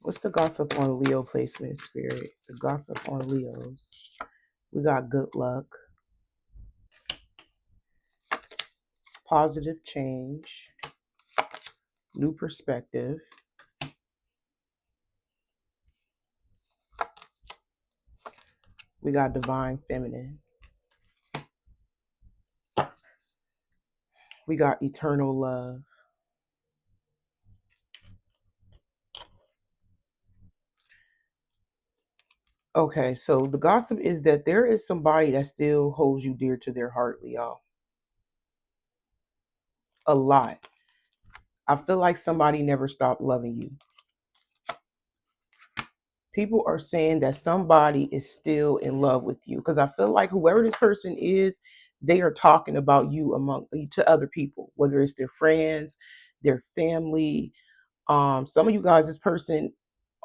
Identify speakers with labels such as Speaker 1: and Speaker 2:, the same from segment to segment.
Speaker 1: What's the gossip on Leo placement, Spirit? The gossip on Leos. We got good luck, positive change, new perspective. We got divine feminine. We got eternal love. Okay, so the gossip is that there is somebody that still holds you dear to their heart, Leo. A lot. I feel like somebody never stopped loving you. People are saying that somebody is still in love with you because I feel like whoever this person is, they are talking about you among to other people, whether it's their friends, their family. Some of you guys, this person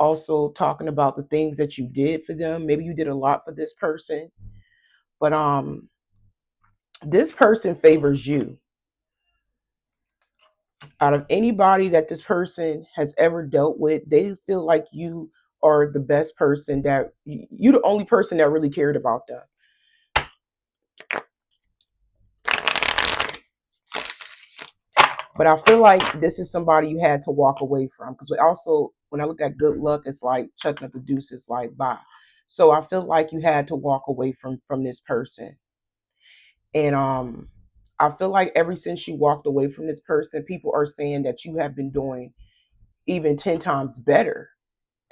Speaker 1: also talking about the things that you did for them. Maybe you did a lot for this person, but this person favors you. Out of anybody that this person has ever dealt with, they feel like you are the best person, that you the only person that really cared about them. But I feel like this is somebody you had to walk away from, because also when I look at good luck, it's like chucking up the deuces, like bye. So I feel like you had to walk away from this person, and I feel like ever since you walked away from this person, people are saying that you have been doing even 10 times better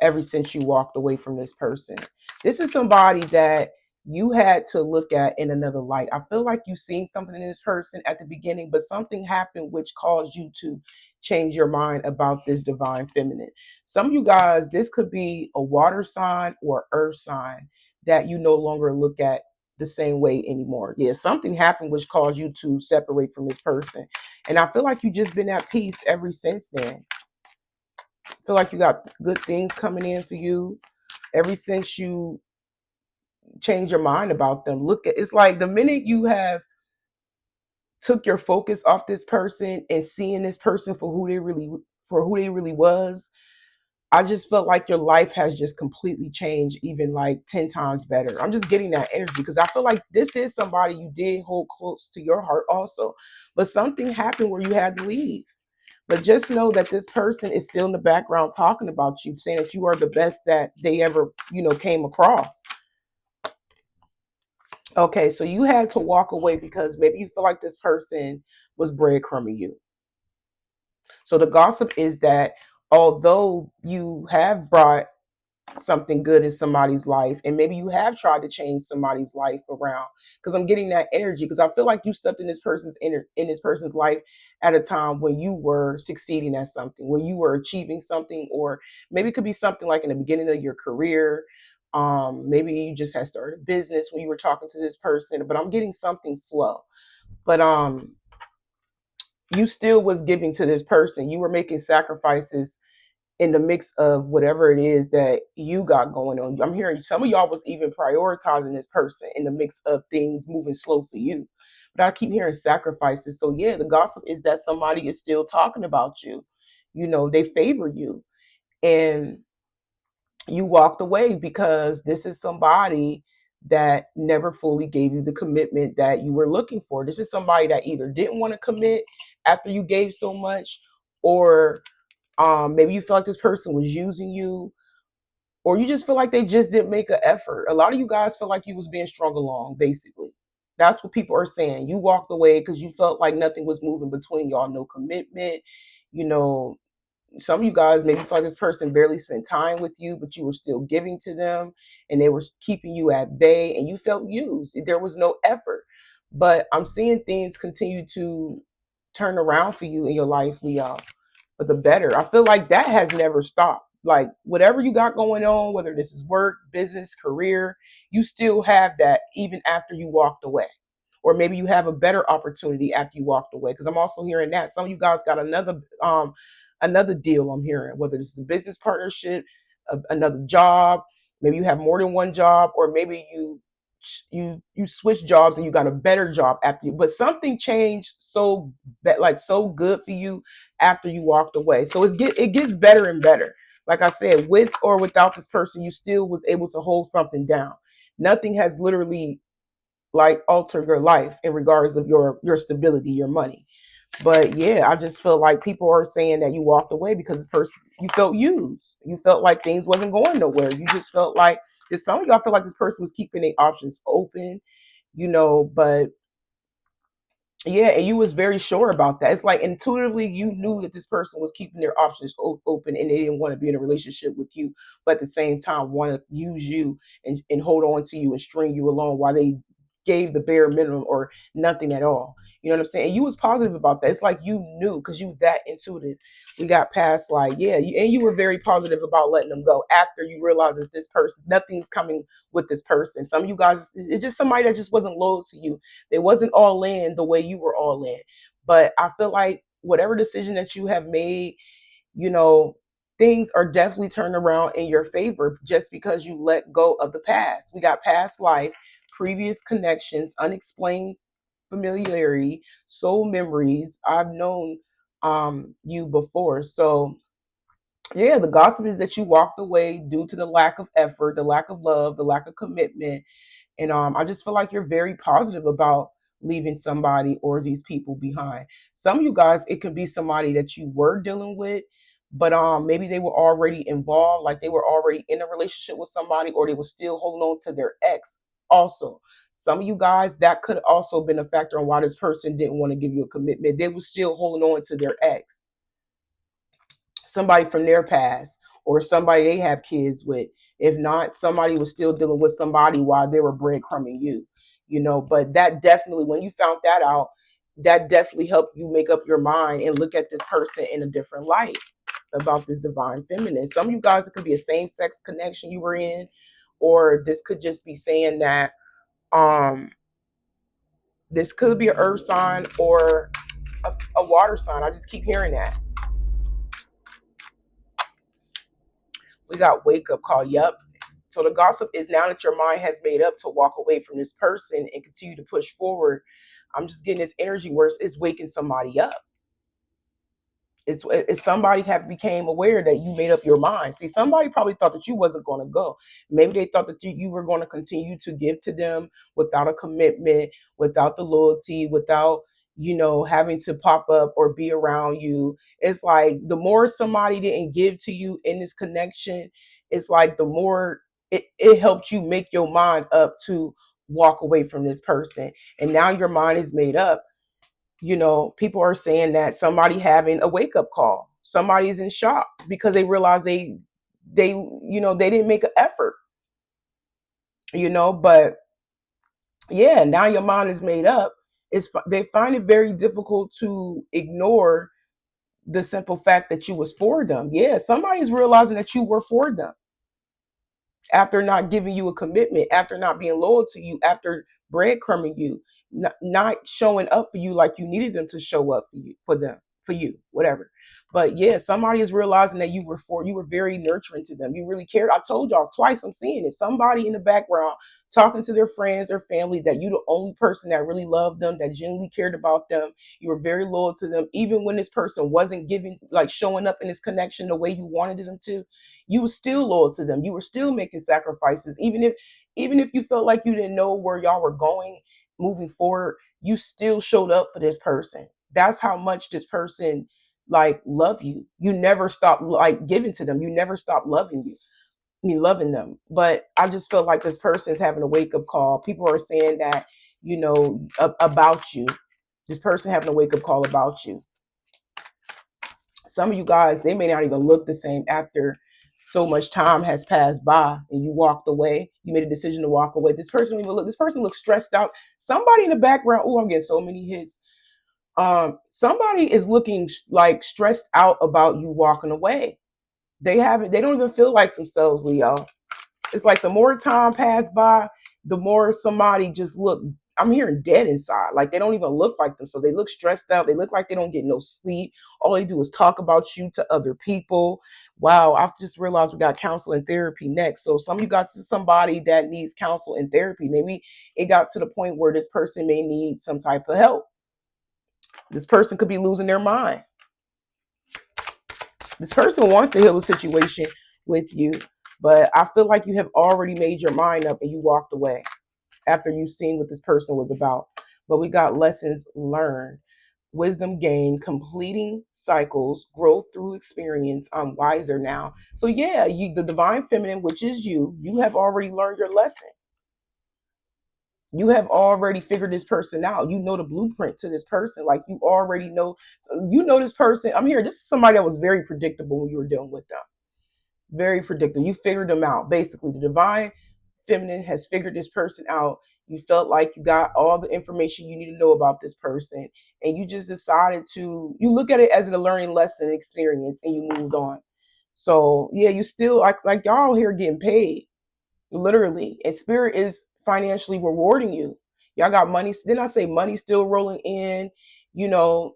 Speaker 1: ever since you walked away from this person. This is somebody that you had to look at in another light. I feel like you seen something in this person at the beginning, but something happened which caused you to change your mind about this divine feminine. Some of you guys, this could be a water sign or earth sign that you no longer look at the same way anymore. Yeah, something happened which caused you to separate from this person. And I feel like you just been at peace ever since then. I feel like you got good things coming in for you ever since you change your mind about them. Look at, it's like the minute you have took your focus off this person and seeing this person for who they really was, I just felt like your life has just completely changed, even like 10 times better. I'm just getting that energy because I feel like this is somebody you did hold close to your heart also, but something happened where you had to leave. But just know that this person is still in the background talking about you, saying that you are the best that they ever, came across. Okay, so you had to walk away because maybe you feel like this person was breadcrumbing you. So the gossip is that although you have brought something good in somebody's life, and maybe you have tried to change somebody's life around, because I'm getting that energy, because I feel like you stepped in in this person's life at a time when you were succeeding at something, when you were achieving something, or maybe it could be something like in the beginning of your career. Maybe you just had started a business when you were talking to this person, but I'm getting something slow. But you still was giving to this person. You were making sacrifices in the mix of whatever it is that you got going on. I'm hearing some of y'all was even prioritizing this person in the mix of things moving slow for you. But I keep hearing sacrifices. So yeah, the gossip is that somebody is still talking about you. They favor you. And you walked away because this is somebody that never fully gave you the commitment that you were looking for. This is somebody that either didn't want to commit after you gave so much, or maybe you felt like this person was using you, or you just feel like they just didn't make an effort. A lot of you guys feel like you was being strung along, basically. That's what people are saying. You walked away because you felt like nothing was moving between y'all, no commitment. You know, some of you guys maybe felt like this person barely spent time with you, but you were still giving to them and they were keeping you at bay and you felt used. There was no effort. But I'm seeing things continue to turn around for you in your life, Leo, for the better. I feel like that has never stopped. Like whatever you got going on, whether this is work, business, career, you still have that even after you walked away. Or maybe you have a better opportunity after you walked away. Because I'm also hearing that some of you guys got another deal. I'm hearing whether this is a business partnership, another job. Maybe you have more than one job, or maybe you switch jobs and you got a better job after you. But something changed so good for you after you walked away. So it gets better and better. like I said, with or without this person, you still was able to hold something down. Nothing has literally like altered your life in regards of your stability, your money. But yeah, I just feel like people are saying that you walked away because this person, you felt used. You felt like things wasn't going nowhere. You just felt like, there's some of y'all feel like this person was keeping their options open, but yeah, and you was very sure about that. It's like intuitively you knew that this person was keeping their options open and they didn't want to be in a relationship with you, but at the same time want to use you and hold on to you and string you along while they gave the bare minimum or nothing at all. You know what I'm saying? And you was positive about that. It's like you knew because you that intuitive. We got past like, yeah, and you were very positive about letting them go after you realized that this person, nothing's coming with this person. Some of you guys, it's just somebody that just wasn't loyal to you. They wasn't all in the way you were all in. But I feel like whatever decision that you have made, you know, things are definitely turned around in your favor just because you let go of the past. We got past life, previous connections, unexplained familiarity, soul memories. I've known you before. So yeah, the gossip is that you walked away due to the lack of effort, the lack of love, the lack of commitment, and I just feel like you're very positive about leaving somebody or these people behind. Some of you guys, it could be somebody that you were dealing with, but maybe they were already involved, like they were already in a relationship with somebody, or they were still holding on to their ex. Also, some of you guys, that could also been a factor on why this person didn't want to give you a commitment. They were still holding on to their ex, somebody from their past or somebody they have kids with. If not, somebody was still dealing with somebody while they were breadcrumbing you. But that definitely, when you found that out, that definitely helped you make up your mind and look at this person in a different light about this divine feminine. Some of you guys, it could be a same sex connection you were in, or this could just be saying that um this could be an earth sign or a water sign. I just keep hearing that. We got wake up call. Yep. So the gossip is now that your mind has made up to walk away from this person and continue to push forward. I'm just getting this energy where it's waking somebody up. It's somebody have became aware that you made up your mind. See, somebody probably thought that you wasn't going to go. Maybe they thought that you were going to continue to give to them without a commitment, without the loyalty, without having to pop up or be around you. It's like the more somebody didn't give to you in this connection, it's like the more it helped you make your mind up to walk away from this person. And now your mind is made up. People are saying that somebody having a wake up call. Somebody's in shock because they realize they didn't make an effort. But yeah, now your mind is made up. They find it very difficult to ignore the simple fact that you was for them. Yeah, somebody's realizing that you were for them after not giving you a commitment, after not being loyal to you, after breadcrumbing you, not showing up for you like you needed them to show up for you, whatever. But yeah, somebody is realizing that you were very nurturing to them. You really cared. I told y'all twice, I'm seeing it. Somebody in the background talking to their friends or family that you the only person that really loved them, that genuinely cared about them. You were very loyal to them, even when this person wasn't giving, like showing up in this connection the way you wanted them to. You were still loyal to them. You were still making sacrifices, even if you felt like you didn't know where y'all were going moving forward. You still showed up for this person. That's how much this person like love you. You never stop like giving to them. You never stop loving you. Me loving them. But I just felt like this person is having a wake up call. People are saying that, about you. This person having a wake up call about you. Some of you guys, they may not even look the same after so much time has passed by and you walked away. You made a decision to walk away. This person looks stressed out. Somebody in the background, oh, I'm getting so many hits. Somebody is looking like stressed out about you walking away. They don't even feel like themselves, Leo. It's like the more time passed by, the more somebody just look. I'm hearing dead inside. Like they don't even look like them. So they look stressed out. They look like they don't get no sleep. All they do is talk about you to other people. Wow, I've just realized we got counsel and therapy next. So some of you got to somebody that needs counsel and therapy. Maybe it got to the point where this person may need some type of help. This person could be losing their mind. This person wants to heal the situation with you, but I feel like you have already made your mind up and you walked away after you've seen what this person was about. But we got lessons learned, wisdom gained, completing cycles, growth through experience. I'm wiser now. So yeah, you, the divine feminine, which is you have already learned your lesson. You have already figured this person out. You know the blueprint to this person. Like you already know, you know this person. I'm here. This is somebody that was very predictable when you were dealing with them. Very predictable. You figured them out. Basically, the divine feminine has figured this person out. You felt like you got all the information you need to know about this person, and you just decided to. You look at it as a learning lesson experience, and you moved on. So yeah, you still like y'all here getting paid literally, and spirit is financially rewarding you. Y'all got money. Then I say money still rolling in. You know,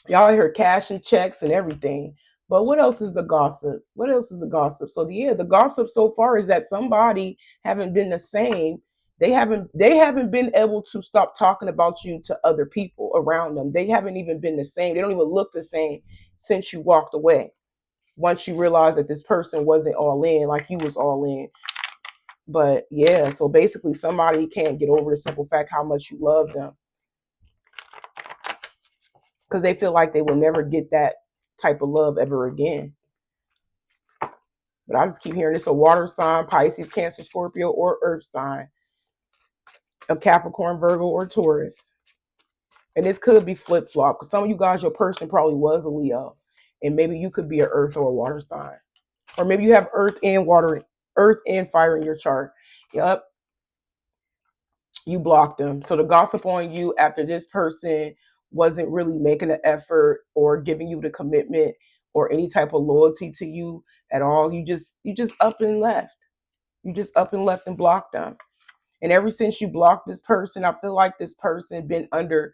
Speaker 1: y'all hear cash and checks and everything. But what else is the gossip? What else is the gossip? So yeah, the gossip so far is that somebody haven't been the same. They haven't been able to stop talking about you to other people around them. They haven't even been the same. They don't even look the same since you walked away. Once you realize that this person wasn't all in like you was all in. But yeah, so basically somebody can't get over the simple fact how much you love them because they feel like they will never get that type of love ever again. But I just keep hearing this: a water sign, Pisces, Cancer, Scorpio, or earth sign, a Capricorn, Virgo, or Taurus. And this could be flip flop because some of you guys, your person probably was a Leo, and maybe you could be an earth or a water sign, or maybe you have earth and water, earth and fire in your chart. Yep, you blocked them. So the gossip on you after this person wasn't really making an effort or giving you the commitment or any type of loyalty to you at all. You just up and left. You just up and left and blocked them. And ever since you blocked this person, I feel like this person been under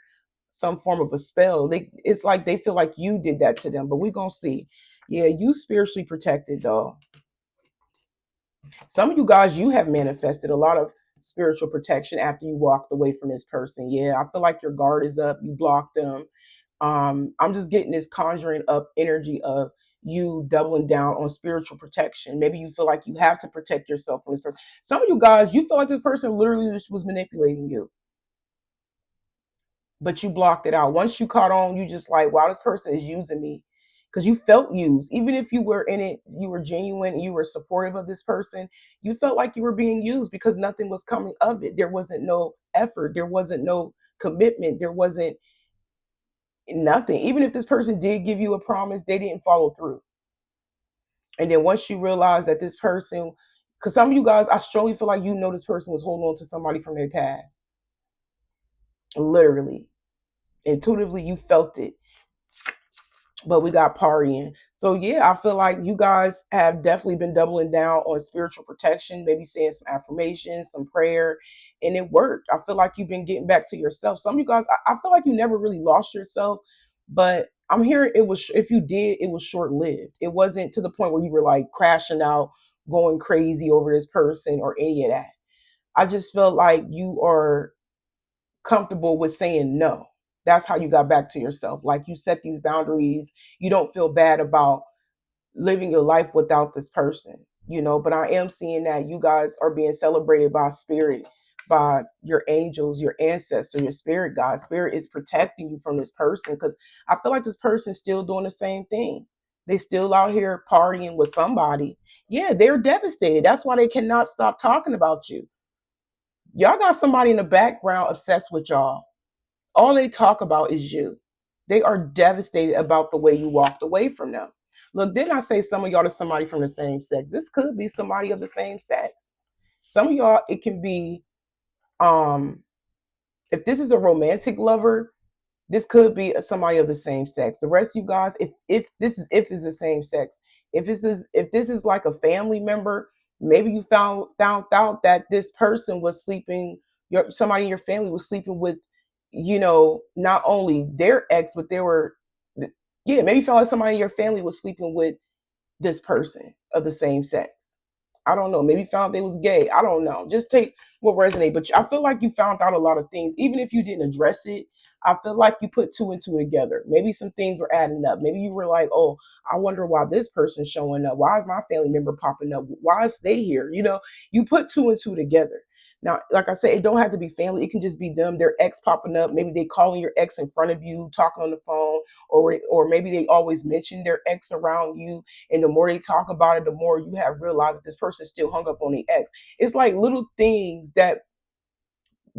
Speaker 1: some form of a spell. It's like they feel like you did that to them. But we're gonna see. Yeah, you spiritually protected though. Some of you guys, you have manifested a lot of spiritual protection after you walked away from this person. Yeah, I feel like your guard is up. You blocked them. I'm just getting this conjuring up energy of you doubling down on spiritual protection. Maybe you feel like you have to protect yourself from this person. Some of you guys, you feel like this person literally was manipulating you, but you blocked it out. Once you caught on, you just like, wow, this person is using me. Because you felt used. Even if you were in it, you were genuine, you were supportive of this person, you felt like you were being used because nothing was coming of it. There wasn't no effort, there wasn't no commitment, there wasn't nothing. Even if this person did give you a promise, they didn't follow through. And then once you realize that this person, because some of you guys, I strongly feel like you know this person was holding on to somebody from their past. Literally. Intuitively, you felt it. But we got partying. So yeah, I feel like you guys have definitely been doubling down on spiritual protection, maybe saying some affirmations, some prayer, and it worked. I feel like you've been getting back to yourself. Some of you guys, I feel like you never really lost yourself, but I'm hearing it was, if you did, it was short lived. It wasn't to the point where you were like crashing out, going crazy over this person or any of that. I just felt like you are comfortable with saying no. That's how you got back to yourself. Like you set these boundaries. You don't feel bad about living your life without this person, you know. But I am seeing that you guys are being celebrated by spirit, by your angels, your ancestors, your spirit guide. Spirit is protecting you from this person because I feel like this person's still doing the same thing. They still out here partying with somebody. Yeah, they're devastated. That's why they cannot stop talking about you. Y'all got somebody in the background obsessed with y'all. All they talk about is you. They are devastated about the way you walked away from them. Look, didn't I say some of y'all to somebody from the same sex? This could be somebody of the same sex. Some of y'all, it can be, um, if this is a romantic lover, this could be somebody of the same sex. The rest of you guys, if this is the same sex, if this is like a family member, maybe you found out that this person was sleeping, somebody in your family was sleeping with, not only their ex, but they were, yeah, maybe you found out somebody in your family was sleeping with this person of the same sex. I don't know. Maybe you found out they was gay. I don't know. Just take what resonate. But I feel like you found out a lot of things, even if you didn't address it. I feel like you put two and two together. Maybe some things were adding up. Maybe you were like, oh, I wonder why this person's showing up. Why is my family member popping up? Why is they here? You put two and two together. Now, like I said, it don't have to be family. It can just be them, their ex popping up. Maybe they calling your ex in front of you, talking on the phone, or maybe they always mention their ex around you. And the more they talk about it, the more you have realized that this person still hung up on the ex. It's like little things that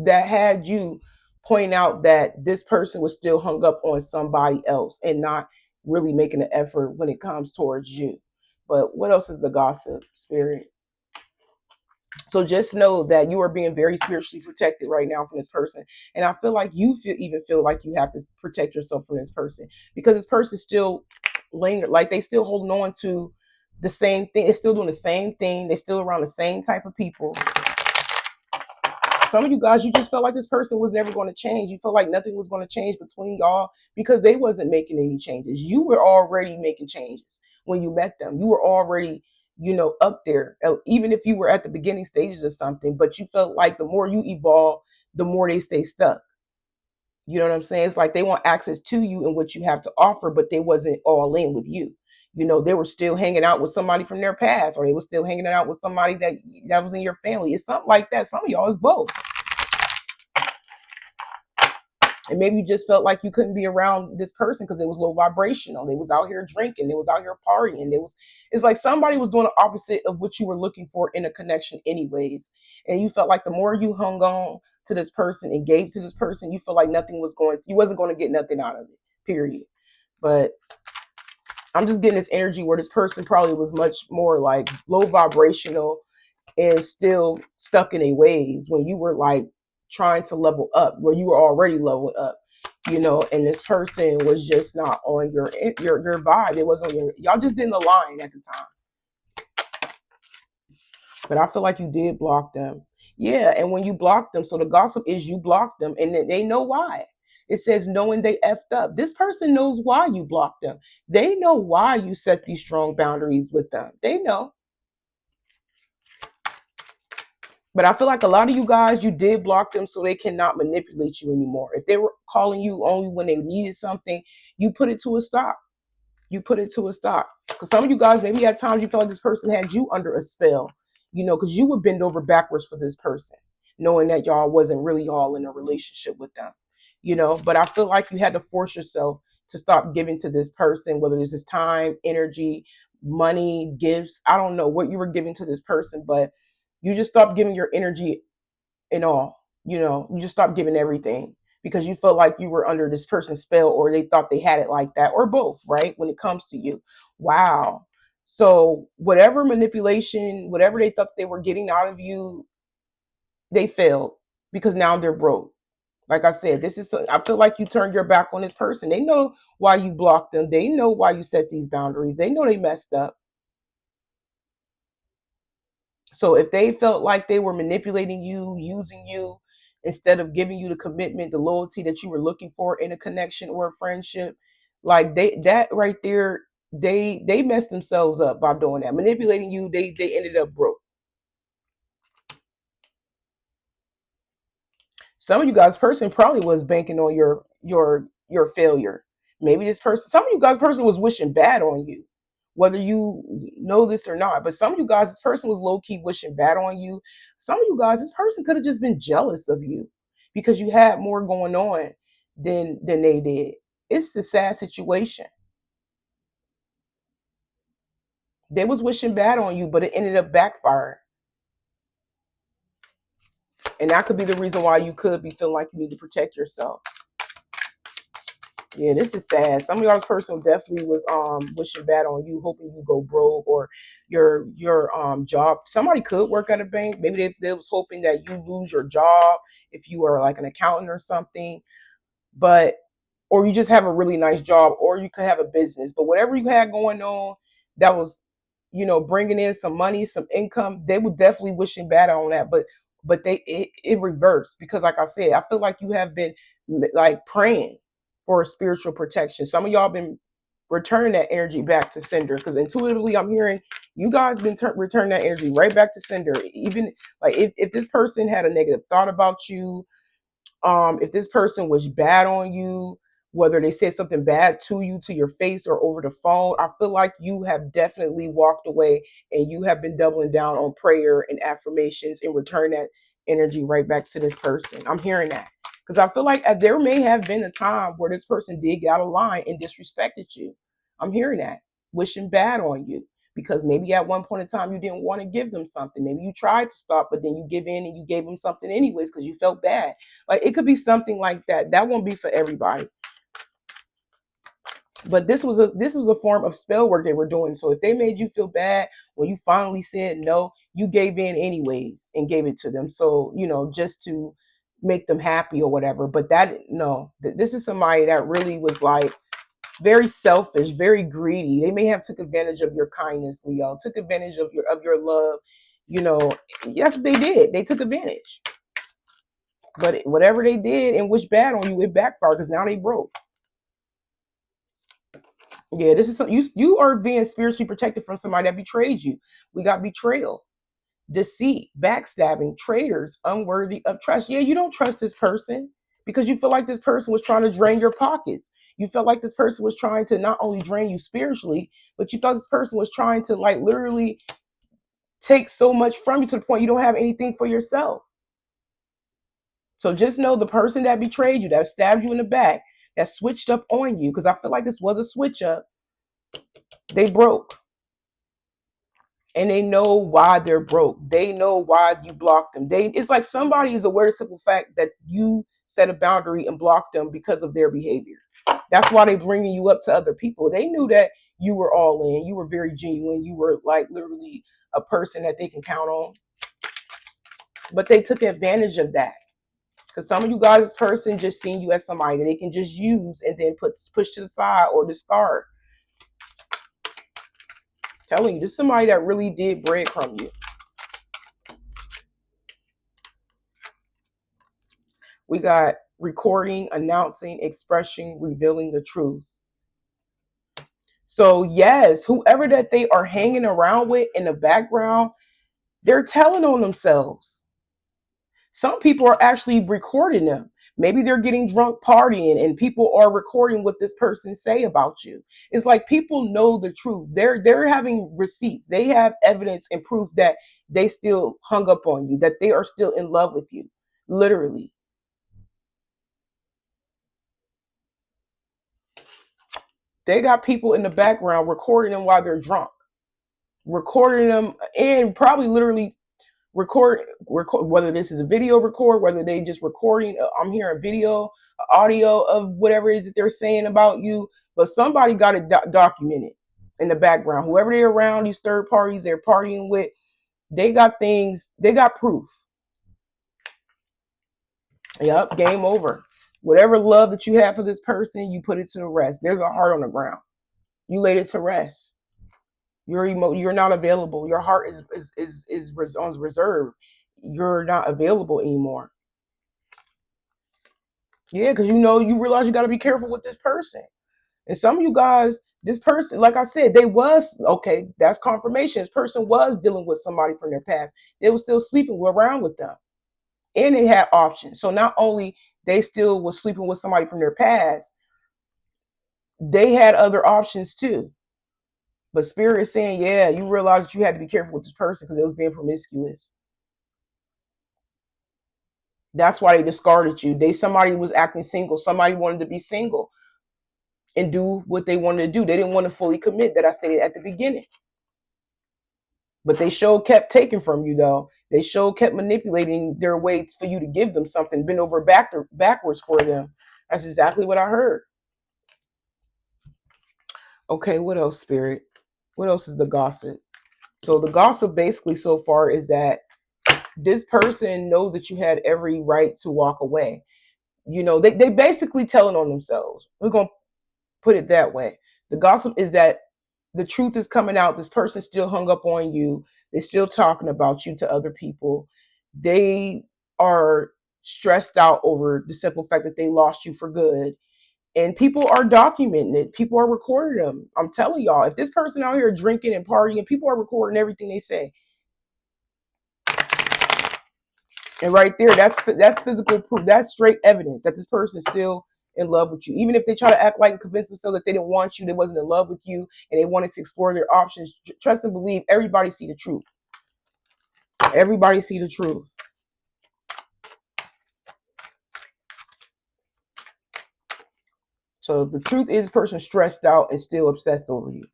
Speaker 1: had you point out that this person was still hung up on somebody else and not really making an effort when it comes towards you. But what else is the gossip spirit? So just know that you are being very spiritually protected right now from this person. And I feel like you even feel like you have to protect yourself from this person because this person still linger, like they still holding on to the same thing. They're still doing the same thing. They're still around the same type of people. Some of you guys, you just felt like this person was never going to change. You felt like nothing was going to change between y'all because they wasn't making any changes. You were already making changes when you met them. You were already, up there, even if you were at the beginning stages of something, but you felt like the more you evolve, the more they stay stuck. You know what I'm saying? It's like they want access to you and what you have to offer, but they wasn't all in with you. They were still hanging out with somebody from their past, or they were still hanging out with somebody that was in your family. It's something like that. Some of y'all is both. And maybe you just felt like you couldn't be around this person because it was low vibrational. They was out here drinking. They was out here partying. It's like somebody was doing the opposite of what you were looking for in a connection anyways. And you felt like the more you hung on to this person and gave to this person, you felt like you wasn't going to get nothing out of it, period. But I'm just getting this energy where this person probably was much more like low vibrational and still stuck in a ways when you were like trying to level up, where you were already leveled up, and this person was just not on your vibe. It wasn't on y'all just didn't align at the time. But I feel like you did block them. Yeah, and when you block them, so the gossip is you blocked them and they know why. It says knowing they effed up. This person knows why you blocked them. They know why you set these strong boundaries with them. They know. But I feel like a lot of you guys, you did block them so they cannot manipulate you anymore. If they were calling you only when they needed something, you put it to a stop. You put it to a stop. Because some of you guys, maybe at times you felt like this person had you under a spell, because you would bend over backwards for this person, knowing that y'all wasn't really all in a relationship with them, But I feel like you had to force yourself to stop giving to this person, whether this is time, energy, money, gifts. I don't know what you were giving to this person, but you just stopped giving your energy and all. You just stopped giving everything because you felt like you were under this person's spell, or they thought they had it like that, or both, right? When it comes to you. Wow. So whatever manipulation, whatever they thought they were getting out of you, they failed because now they're broke. Like I said, I feel like you turned your back on this person. They know why you blocked them. They know why you set these boundaries. They know they messed up. So if they felt like they were manipulating you, using you, instead of giving you the commitment, the loyalty that you were looking for in a connection or a friendship, like that right there, they messed themselves up by doing that. Manipulating you, they ended up broke. Some of you guys person probably was banking on your failure. Maybe some of you guys person was wishing bad on you, whether you know this or not. But some of you guys, this person was low key wishing bad on you. Some of you guys, this person could have just been jealous of you because you had more going on than they did. It's a sad situation. They was wishing bad on you, but it ended up backfiring. And that could be the reason why you could be feeling like you need to protect yourself. Yeah, this is sad. Some of y'all's person definitely was wishing bad on you, hoping you go broke or your job. Somebody could work at a bank. Maybe they was hoping that you lose your job if you are like an accountant or something. But or you just have a really nice job, or you could have a business. But whatever you had going on that was, bringing in some money, some income, they were definitely wishing bad on that. But it reversed because, like I said, I feel like you have been like praying for a spiritual protection. Some of y'all been returning that energy back to sender because intuitively I'm hearing you guys been returning that energy right back to sender. Even like if this person had a negative thought about you, If this person was bad on you, whether they said something bad to you, to your face, or over the phone, I feel like you have definitely walked away and you have been doubling down on prayer and affirmations and return that energy right back to this person. I'm hearing that because I feel like there may have been a time where this person did get out of line and disrespected you. I'm hearing that, wishing bad on you because maybe at one point in time you didn't want to give them something. Maybe you tried to stop, but then you give in and you gave them something anyways because you felt bad. Like it could be something like that. That won't be for everybody. But this was a form of spell work they were doing. So if they made you feel bad when you finally said no, you gave in anyways and gave it to them. So, just to make them happy or whatever. But this is somebody that really was like very selfish, very greedy. They may have took advantage of your kindness, Leo, took advantage of your love. That's what they did. They took advantage. But whatever they did and wished bad on you, it backfired because now they broke. Yeah, this is you are being spiritually protected from somebody that betrayed you. We got betrayal, deceit, backstabbing, traitors, unworthy of trust. Yeah, you don't trust this person because you feel like this person was trying to drain your pockets. You felt like this person was trying to not only drain you spiritually, but you thought this person was trying to like literally take so much from you to the point you don't have anything for yourself. So just know the person that betrayed you, that stabbed you in the back, that switched up on you, because I feel like this was a switch up, they broke. And they know why they're broke. They know why you blocked them. It's like somebody is aware of the simple fact that you set a boundary and blocked them because of their behavior. That's why they're bringing you up to other people. They knew that you were all in. You were very genuine. You were like literally a person that they can count on. But they took advantage of that. Because some of you guys, this person just seen you as somebody that they can just use and then push to the side or discard. Telling you, this is somebody that really did breadcrumb you. We got recording, announcing, expressing, revealing the truth. So yes, whoever that they are hanging around with in the background, they're telling on themselves. Some people are actually recording them. Maybe they're getting drunk partying and people are recording what this person say about you. It's like people know the truth. They're having receipts. They have evidence and proof that they still hung up on you, that they are still in love with you. Literally. They got people in the background recording them while they're drunk, recording them, and probably literally record whether this is a video record, whether they just recording. I'm hearing video, audio of whatever it is that they're saying about you, but somebody got it documented in the background. Whoever they're around, these third parties they're partying with, they got things, they got proof. Yep, game over. Whatever love that you have for this person, you put it to the rest. There's a heart on the ground. You laid it to rest. You're not available. Your heart is on reserve. You're not available anymore. Yeah, because you realize you got to be careful with this person. And some of you guys, this person, like I said, they was okay. That's confirmation. This person was dealing with somebody from their past. They were still sleeping around with them, and they had options. So not only they still was sleeping with somebody from their past, they had other options too. But Spirit is saying, yeah, you realize that you had to be careful with this person because it was being promiscuous. That's why they discarded you. Somebody was acting single. Somebody wanted to be single and do what they wanted to do. They didn't want to fully commit, that I stated at the beginning. But they sure kept taking from you, though. They sure kept manipulating their way for you to give them something, bend over backwards for them. That's exactly what I heard. Okay, what else, Spirit? What else is the gossip? So the gossip basically so far is that this person knows that you had every right to walk away. They basically telling on themselves. We're going to put it that way. The gossip is that the truth is coming out. This person still hung up on you. They're still talking about you to other people. They are stressed out over the simple fact that they lost you for good. And people are documenting it. People are recording them. I'm telling y'all, if this person out here drinking and partying, people are recording everything they say. And right there, that's physical proof. That's straight evidence that this person is still in love with you. Even if they try to act like and convince themselves that they didn't want you, they wasn't in love with you, and they wanted to explore their options. Trust and believe. Everybody see the truth. Everybody see the truth. So the truth is, person stressed out and still obsessed over you.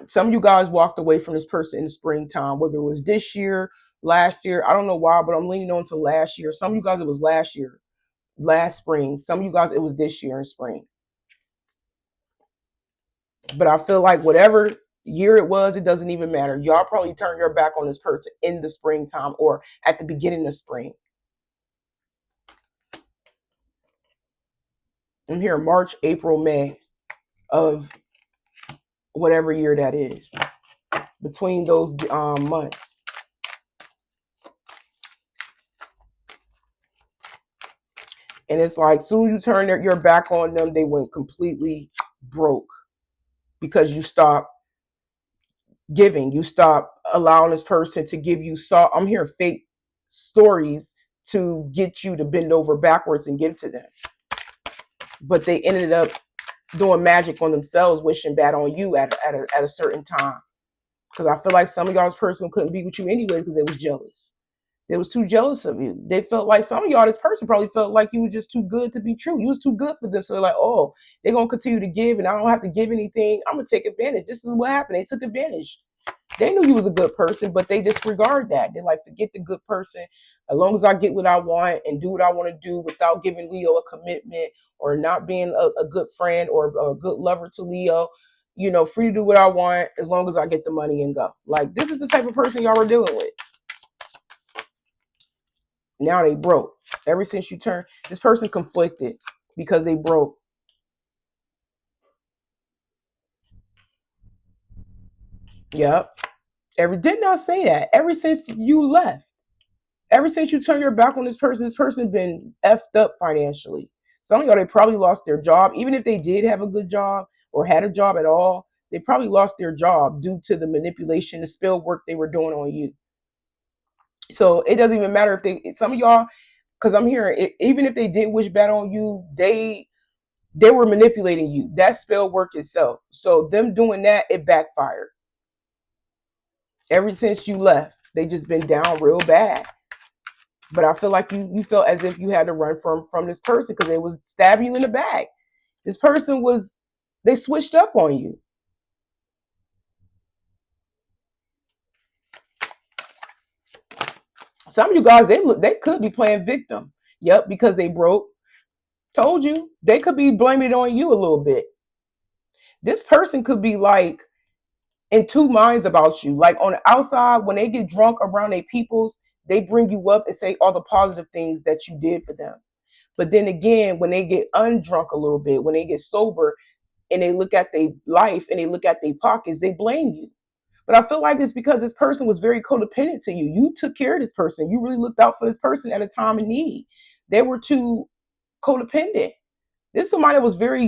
Speaker 1: Some of you guys walked away from this person in the springtime, whether it was this year, last year. I don't know why, but I'm leaning on to last year. Some of you guys, it was last year, last spring. Some of you guys, it was this year in spring. But I feel like whatever year it was, it doesn't even matter. Y'all probably turned your back on this person in the springtime or at the beginning of spring. I'm here March, April, May of whatever year that is. Between those months. And it's like, soon as you turn your back on them, they went completely broke because you stopped giving. You stopped allowing this person to give you I'm hearing fake stories to get you to bend over backwards and give to them. But they ended up doing magic on themselves, wishing bad on you at a certain time. Because I feel like some of y'all's person couldn't be with you anyway because they was jealous. They was too jealous of you. They felt like some of y'all, this person probably felt like you were just too good to be true. You was too good for them. So they're like, oh, they're going to continue to give and I don't have to give anything. I'm going to take advantage. This is what happened. They took advantage. They knew you was a good person, but they disregard that. They're like, forget the good person. As long as I get what I want and do what I want to do without giving Leo a commitment or not being a good friend or a good lover to Leo, free to do what I want as long as I get the money and go. Like, this is the type of person y'all are dealing with. Now they broke. Ever since you turned, this person conflicted because they broke. Yep. Did not say that. Ever since you left, ever since you turned your back on this person's been effed up financially. Some of y'all, they probably lost their job. Even if they did have a good job or had a job at all, they probably lost their job due to the manipulation, the spell work they were doing on you. So it doesn't even matter if some of y'all, because I'm hearing, even if they did wish bad on you, they were manipulating you. That spell work itself. So them doing that, it backfired. Ever since you left, they just been down real bad. But I feel like you felt as if you had to run from this person because they was stabbing you in the back. This person they switched up on you. Some of you guys, they could be playing victim. Yep, because they broke. Told you. They could be blaming it on you a little bit. This person could be like in two minds about you. Like on the outside, when they get drunk around their peoples, they bring you up and say all the positive things that you did for them. But then again, when they get undrunk a little bit, when they get sober and they look at their life and they look at their pockets, they blame you. But I feel like it's because this person was very codependent to you. You took care of this person. You really looked out for this person at a time of need. They were too codependent. This is somebody that was very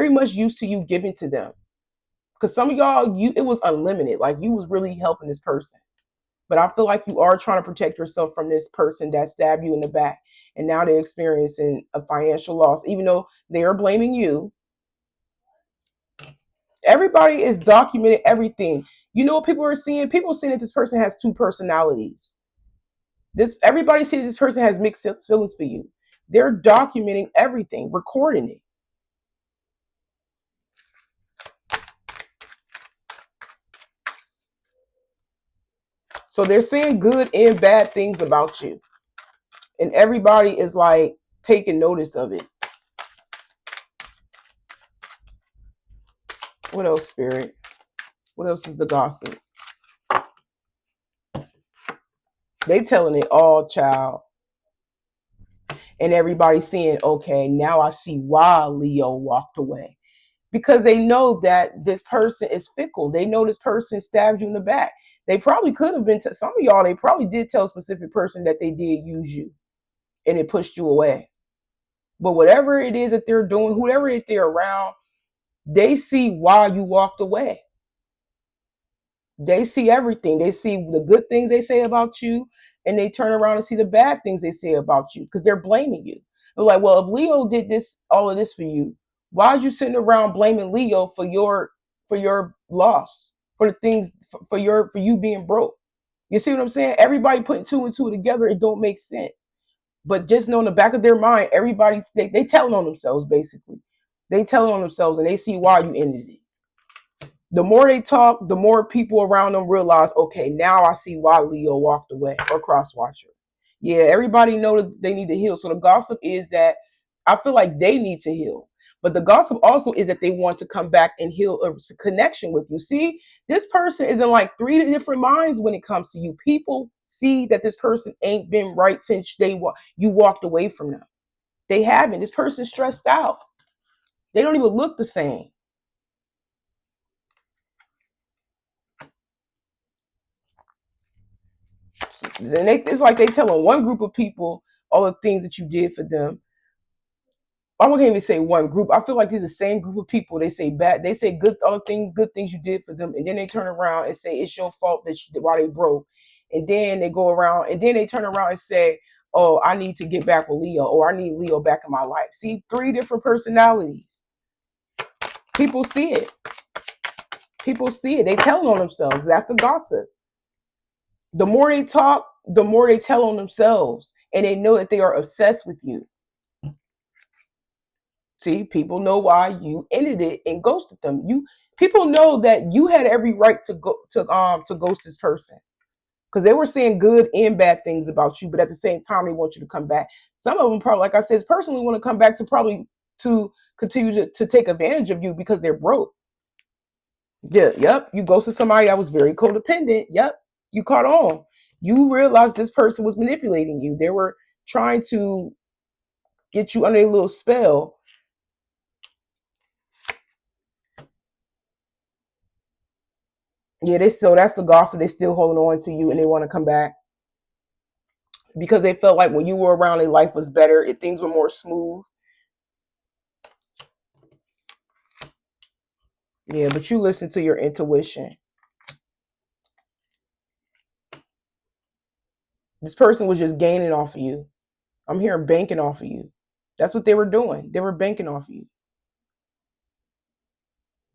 Speaker 1: much used to you giving to them. Because some of y'all, it was unlimited. Like you was really helping this person. But I feel like you are trying to protect yourself from this person that stabbed you in the back. And now they're experiencing a financial loss, even though they are blaming you. Everybody is documenting everything. You know what people are seeing? People are seeing that this person has two personalities. Everybody sees this person has mixed feelings for you. They're documenting everything, recording it. So they're saying good and bad things about you. And everybody is like taking notice of it. What else, Spirit? What else is the gossip? They telling it all, child. And everybody's seeing, okay, now I see why Leo walked away. Because they know that this person is fickle. They know this person stabbed you in the back. They probably could have been, some of y'all, they probably did tell a specific person that they did use you and it pushed you away. But whatever it is that they're doing, whoever it they're around, they see why you walked away. They see everything. They see the good things they say about you, and they turn around and see the bad things they say about you because they're blaming you. They're like, well, if Leo did this, all of this for you, why are you sitting around blaming Leo for your loss, for the things for you being broke? You see what I'm saying? Everybody putting two and two together, it don't make sense. But just know in the back of their mind, everybody's they telling on themselves basically. They telling on themselves and they see why you ended it. The more they talk, the more people around them realize, okay, now I see why Leo walked away or crosswatcher. Yeah, everybody know that they need to heal. So the gossip is that I feel like they need to heal. But the gossip also is that they want to come back and heal a connection with you. See, this person is in like three different minds when it comes to you. People see that this person ain't been right since you walked away from them. They haven't. This person's stressed out. They don't even look the same. And it's like they telling one group of people all the things that you did for them. I won't even say one group. I feel like these are the same group of people. They say bad, they say good other things, good things you did for them, and then they turn around and say it's your fault why they broke. And then they go around and then they turn around and say, "Oh, I need to get back with Leo, or I need Leo back in my life." See, three different personalities. People see it. People see it. They tell on themselves. That's the gossip. The more they talk, the more they tell on themselves, and they know that they are obsessed with you. See, people know why you ended it and ghosted them. People know that you had every right to ghost this person because they were saying good and bad things about you, but at the same time they want you to come back. Some of them probably, like I said, personally want to come back to probably to continue to take advantage of you because they're broke. Yeah, yep. You ghosted somebody that was very codependent. Yep. You caught on. You realized this person was manipulating you. They were trying to get you under a little spell. Yeah, they still that's the gossip. They still holding on to you and they want to come back because they felt like when you were around, their life was better. Things were more smooth. Yeah, but you listen to your intuition. This person was just gaining off of you. I'm hearing banking off of you. That's what they were doing. They were banking off of you.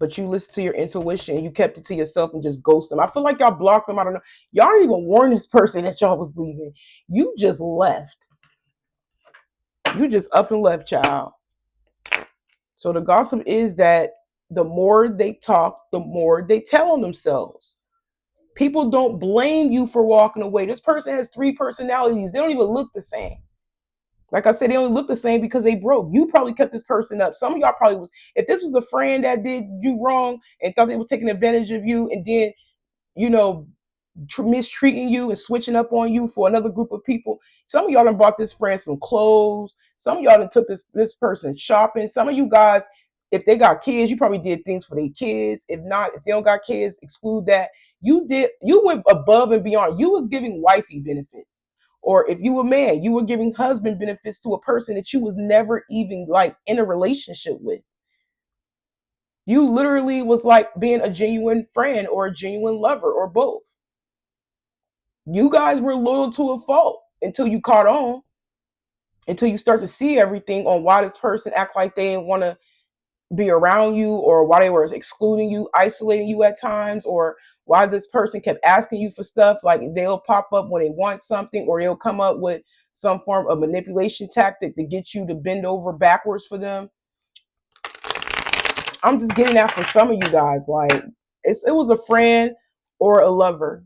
Speaker 1: But you listened to your intuition and you kept it to yourself and just ghost them. I feel like y'all blocked them. I don't know. Y'all didn't even warn this person that y'all was leaving. You just left. You just up and left, child. So the gossip is that the more they talk, the more they tell on themselves. People don't blame you for walking away. This person has three personalities. They don't even look the same. Like I said, they only look the same because they broke. You probably kept this person up. Some of y'all probably was, if this was a friend that did you wrong and thought they was taking advantage of you and then, you know, mistreating you and switching up on you for another group of people. Some of y'all done bought this friend some clothes. Some of y'all done took this person shopping. Some of you guys, if they got kids, you probably did things for their kids. If not, if they don't got kids, exclude that. You went above and beyond. You was giving wifey benefits. Or if you were man, you were giving husband benefits to a person that you was never even like in a relationship with. You literally was like being a genuine friend or a genuine lover or both. You guys were loyal to a fault until you caught on, until you start to see everything on why this person act like they didn't want to be around you or why they were excluding you, isolating you at times, or why this person kept asking you for stuff. Like they'll pop up when they want something or they'll come up with some form of manipulation tactic to get you to bend over backwards for them. I'm just getting that for some of you guys. Like it was a friend or a lover.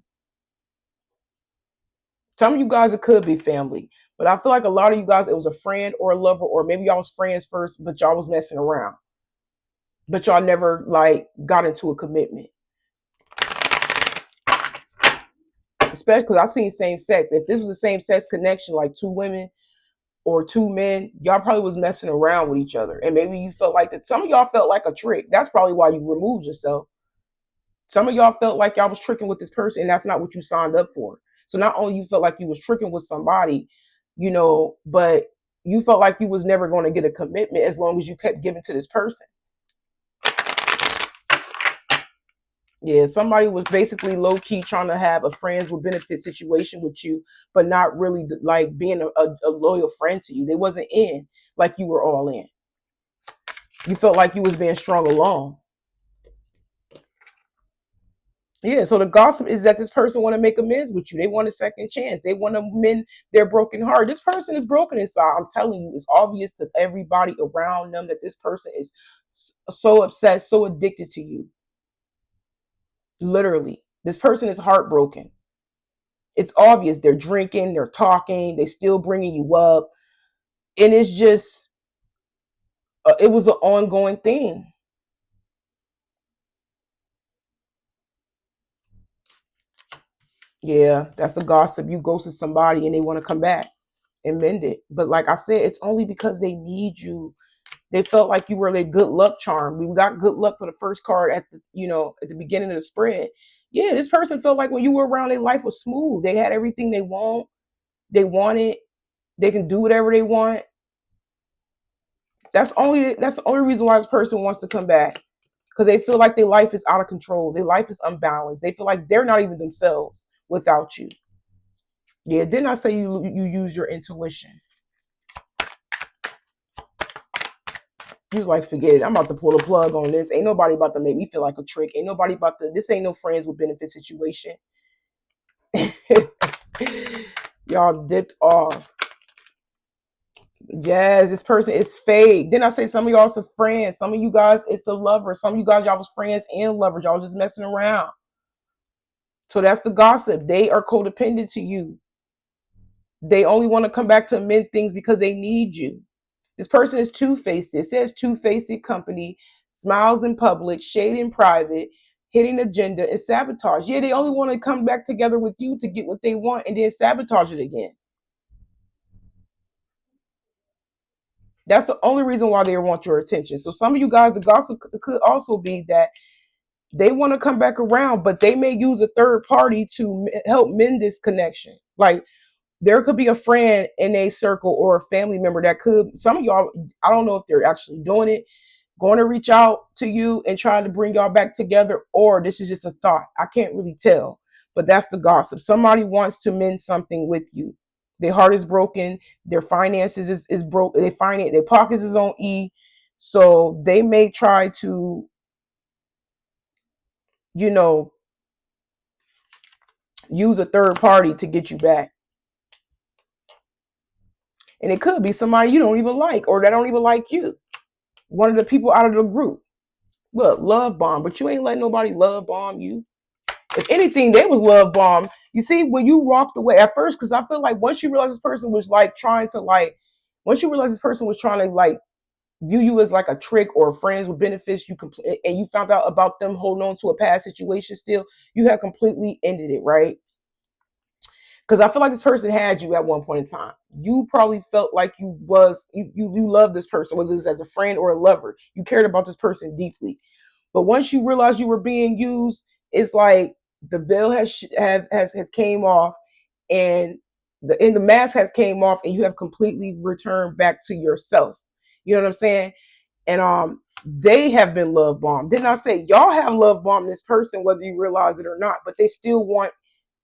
Speaker 1: Some of you guys, it could be family, but I feel like a lot of you guys, it was a friend or a lover, or maybe y'all was friends first, but y'all was messing around, but y'all never like got into a commitment. Especially because I've seen same sex. If this was a same sex connection, like two women or two men, y'all probably was messing around with each other, and maybe you felt like that. Some of y'all felt like a trick. That's probably why you removed yourself. Some of y'all felt like y'all was tricking with this person, and that's not what you signed up for. So not only you felt like you was tricking with somebody, but you felt like you was never going to get a commitment as long as you kept giving to this person. Yeah, somebody was basically low key trying to have a friends with benefit situation with you, but not really like being a loyal friend to you. They wasn't in like you were all in. You felt like you was being strung along. Yeah, so the gossip is that this person want to make amends with you. They want a second chance. They want to mend their broken heart. This person is broken inside. I'm telling you, it's obvious to everybody around them that this person is so obsessed, so addicted to you. Literally, this person is heartbroken. It's obvious. They're drinking, they're talking, they still bringing you up, and it's just it was an ongoing thing. Yeah, that's the gossip. You ghosted somebody and they want to come back and mend it, but like I said, it's only because they need you. They felt like you were their good luck charm. We got good luck for the first card at the at the beginning of the spread. Yeah, this person felt like when you were around, their life was smooth. They had everything they wanted. They can do whatever they want. That's the only reason why this person wants to come back, because they feel like their life is out of control. Their life is unbalanced. They feel like they're not even themselves without you. Yeah, didn't I say you use your intuition? You was like, forget it. I'm about to pull a plug on this. Ain't nobody about to make me feel like a trick. Ain't nobody about to. This ain't no friends with benefit situation. Y'all dipped off. Yes, this person is fake. Then I say some of y'all are friends. Some of you guys, it's a lover. Some of you guys, y'all was friends and lovers. Y'all just messing around. So that's the gossip. They are codependent to you. They only want to come back to amend things because they need you. This person is two-faced. It says two-faced company, smiles in public, shade in private, hitting agenda, and sabotage. Yeah, they only want to come back together with you to get what they want and then sabotage it again. That's the only reason why they want your attention. So some of you guys, the gossip could also be that they want to come back around, but they may use a third party to help mend this connection. Like there could be a friend in a circle or a family member that could, some of y'all, I don't know if they're actually doing it, going to reach out to you and try to bring y'all back together, or this is just a thought. I can't really tell, but that's the gossip. Somebody wants to mend something with you. Their heart is broken. Their finances is broke. They finance their pockets is on E. So they may try to, you know, use a third party to get you back. And it could be somebody you don't even like or that don't even like you. One of the people out of the group. Look, love bomb, but you ain't letting nobody love bomb you. If anything, they was love bomb. You see, when you walked away at first, because I feel like once you realize this person was like trying to like, once you realize this person was trying to like view you as like a trick or friends with benefits, and you found out about them holding on to a past situation still, you have completely ended it, right? Because I feel like this person had you at one point in time. You probably felt like you loved this person, whether it's as a friend or a lover. You cared about this person deeply. But once you realize you were being used, it's like the veil has came off, and the mask has came off, and you have completely returned back to yourself. You know what I'm saying? And they have been love bombed. Didn't I say y'all have love bombed this person, whether you realize it or not? But they still want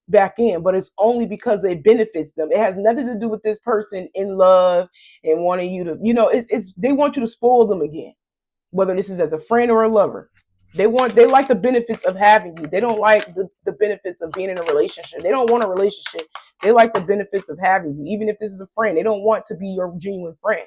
Speaker 1: back in, but it's only because it benefits them. It has nothing to do with this person in love and wanting you to, it's they want you to spoil them again, whether this is as a friend or a lover. They like the benefits of having you. They don't like the benefits of being in a relationship. They don't want a relationship. They like the benefits of having you. Even if this is a friend, they don't want to be your genuine friend.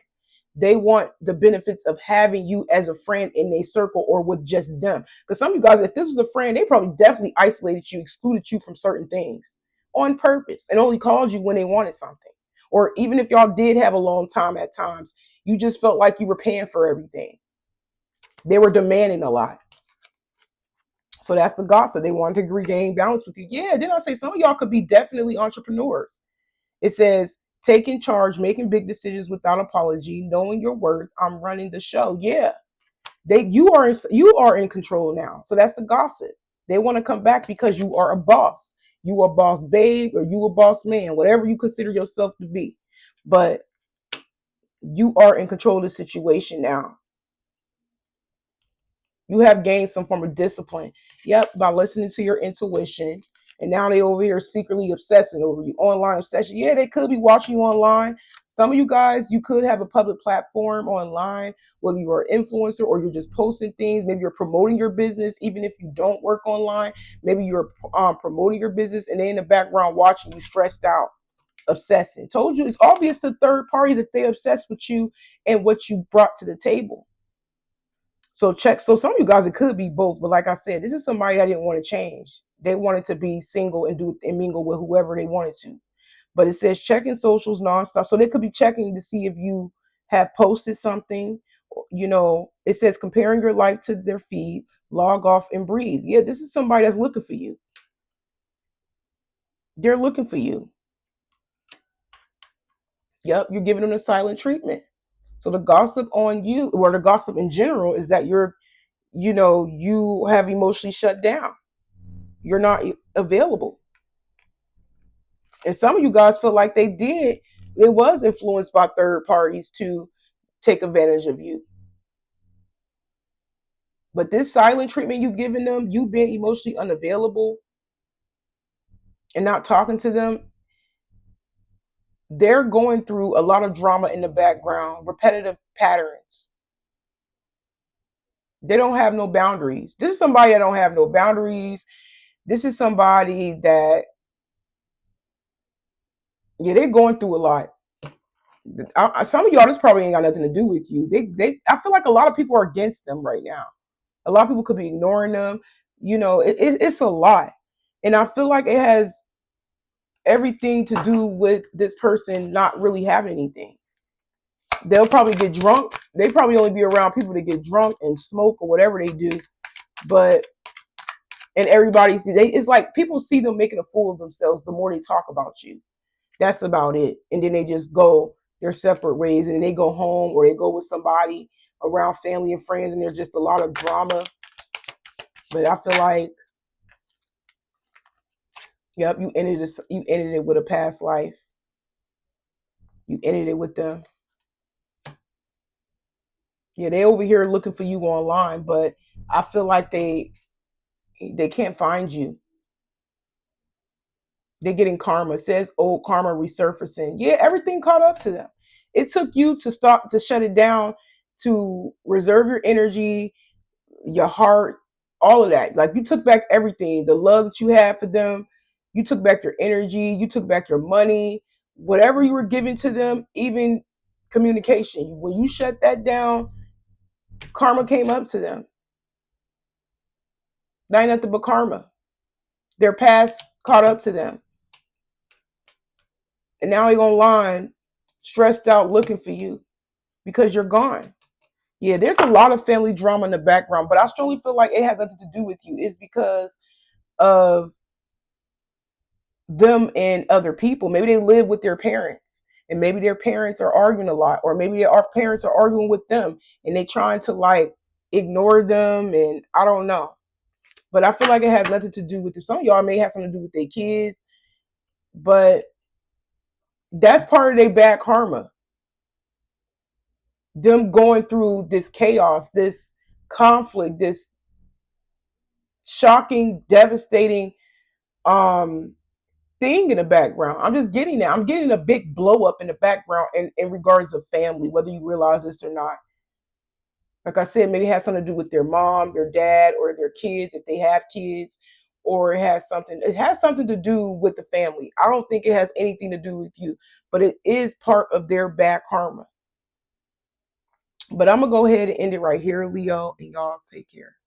Speaker 1: They want the benefits of having you as a friend in a circle or with just them. Because some of you guys, if this was a friend, they probably definitely isolated you, excluded you from certain things on purpose, and only called you when they wanted something. Or even if y'all did have a long time at times, you just felt like you were paying for everything. They were demanding a lot. So that's the gossip. They wanted to regain balance with you. Yeah, didn't I say some of y'all could be definitely entrepreneurs? It says taking charge, making big decisions without apology, knowing your worth. I'm running the show. Yeah, you are in control now. So that's the gossip. They want to come back because you are a boss. You are a boss babe, or you a boss man, whatever you consider yourself to be. But you are in control of the situation now. You have gained some form of discipline. Yep, by listening to your intuition. And now they over here secretly obsessing over you. Online obsession. Yeah, they could be watching you online. Some of you guys, you could have a public platform online, whether you are an influencer or you're just posting things. Maybe you're promoting your business, even if you don't work online. Maybe you're promoting your business and they in the background watching you stressed out, obsessing. Told you, it's obvious to third parties that they obsessed with you and what you brought to the table. So check. So some of you guys, it could be both, but like I said, this is somebody that didn't want to change. They wanted to be single and do and mingle with whoever they wanted to. But it says checking socials nonstop, so they could be checking to see if you have posted something. You know, it says comparing your life to their feed. Log off and breathe. Yeah, this is somebody that's looking for you. They're looking for you. Yep, you're giving them the silent treatment. So the gossip on you, or the gossip in general, is that you have emotionally shut down. You're not available. And some of you guys feel like it was influenced by third parties to take advantage of you. But this silent treatment you've given them, you being emotionally unavailable and not talking to them, they're going through a lot of drama in the background, repetitive patterns. They don't have no boundaries. This is somebody that don't have no boundaries. This is somebody that, yeah, they're going through a lot. Some of y'all, this probably ain't got nothing to do with you. I feel like a lot of people are against them right now. A lot of people could be ignoring them. It's a lot. And I feel like it has everything to do with this person not really having anything. They'll probably get drunk. They probably only be around people that get drunk and smoke or whatever they do. But and it's like people see them making a fool of themselves the more they talk about you. That's about it. And then they just go their separate ways and they go home or they go with somebody around family and friends and there's just a lot of drama. But I feel like, yep, you ended it with a past life. You ended it with them. Yeah, they over here looking for you online, but I feel like they can't find you. They're getting karma. It says old karma resurfacing. Yeah, everything caught up to them. It took you to shut it down, to reserve your energy, your heart, all of that. Like you took back everything, the love that you had for them. You took back your energy. You took back your money, whatever you were giving to them, even communication. When you shut that down, karma came up to them. Not ain't nothing but karma. Their past caught up to them. And now they're online, stressed out, looking for you because you're gone. Yeah, there's a lot of family drama in the background, but I strongly feel like it has nothing to do with you. It's because of them and other people. Maybe they live with their parents and maybe their parents are arguing a lot, or maybe their parents are arguing with them and they trying to like ignore them. And I don't know. But I feel like it has nothing to do with them. Some of y'all may have something to do with their kids, but that's part of their bad karma. Them going through this chaos, this conflict, this shocking, devastating um thing in the background. I'm just getting that. I'm getting a big blow up in the background in regards of family, whether you realize this or not. Like I said, maybe it has something to do with their mom, their dad, or their kids if they have kids, or it has something to do with the family. I don't think it has anything to do with you, but it is part of their bad karma. But I'm gonna go ahead and end it right here, Leo, and y'all take care.